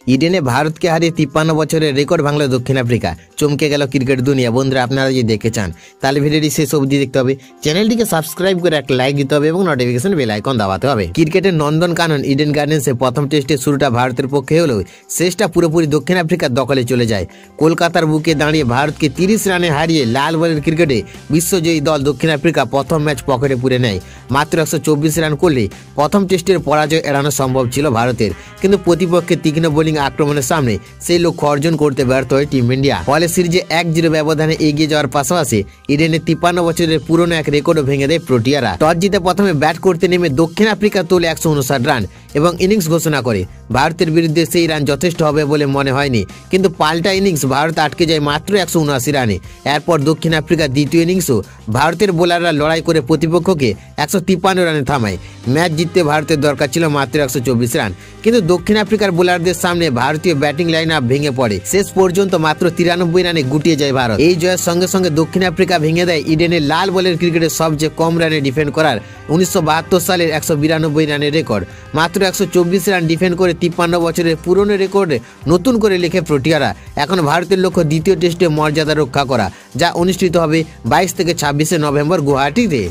ইডেনে ভারতকে হারিয়ে 53 বছরের রেকর্ড ভাঙল দক্ষিণ আফ্রিকা। চমকে গেল ক্রিকেট দুনিয়া। বন্ধুরা, আপনারা যদি দেখতে চান তাহলে ভিডিওটি শেষ অবধি দেখতে হবে, চ্যানেলটিকে সাবস্ক্রাইব করে একটা লাইক দিতে হবে এবং নোটিফিকেশন বেল আইকন দাবাতে হবে। ক্রিকেটের নন্দনকানন ইডেন গার্ডেন্সে প্রথম টেস্টে শুরুটা ভারতের পক্ষে হলেও শেষটা পুরোপুরি দক্ষিণ আফ্রিকার দখলে চলে যায়। কলকাতার বুকে দাঁড়িয়ে ভারতকে 30 রানে হারিয়ে লাল বলের ক্রিকেটে বিশ্বজয়ী দল দক্ষিণ আফ্রিকা প্রথম ম্যাচ পকেটে পুরে নেয়। মাত্র 124 রান করলে প্রথম টেস্টের পরাজয় এড়ানো সম্ভব ছিল ভারতের, কিন্তু প্রতিপক্ষের তীক্ষ্ণ বোলিং আক্রমণের সামনে সেই লক্ষ্য অর্জন করতে ব্যর্থ হয় টিম ইন্ডিয়া। ফলে সিরিজে 1-0 ব্যবধানে এগিয়ে যাওয়ার পাশাপাশি ইডেনের 53 বছরের পুরনো এক রেকর্ডও ভেঙে দেয় প্রোটিয়ারা। টস জিতে প্রথমে ব্যাট করতে নেমে দক্ষিণ আফ্রিকা তোলে 159 রান এবং ইনিংস ঘোষণা করে। ভারতের বিরুদ্ধে সেই রান যথেষ্ট হবে বলে মনে হয়নি, কিন্তু পাল্টা ইনিংস ভারত আটকে যায় মাত্র 179 রানে। এরপর দক্ষিণ আফ্রিকার দ্বিতীয় ইনিংসও ভারতের বোলাররা লড়াই করে প্রতিপক্ষকে 153 রানে থামায়। ম্যাচ জিততে ভারতের দরকার ছিল মাত্র 124 রান, কিন্তু দক্ষিণ আফ্রিকার বোলারদের সামনে ভারতীয় ব্যাটিং লাইন আপ ভেঙে পড়ে। শেষ পর্যন্ত মাত্র 93 রানে গুটিয়ে যায় ভারত। এই জয়ের সঙ্গে সঙ্গে দক্ষিণ আফ্রিকা ভেঙে দেয় ইডেনের লাল বলের ক্রিকেটের সবচেয়ে কম রানে ডিফেন্ড করার 1972 সালের 192 রানের রেকর্ড। মাত্র 124 রান ডিফেন্ড করে 53 বছরের পুরনো রেকর্ডে নতুন করে লেখে প্রোটিয়ারা। এখন ভারতের লক্ষ্য দ্বিতীয় টেস্টে মর্যাদা রক্ষা করা, যা অনুষ্ঠিত হবে 22 থেকে 26 নভেম্বর গুয়াহাটিতে।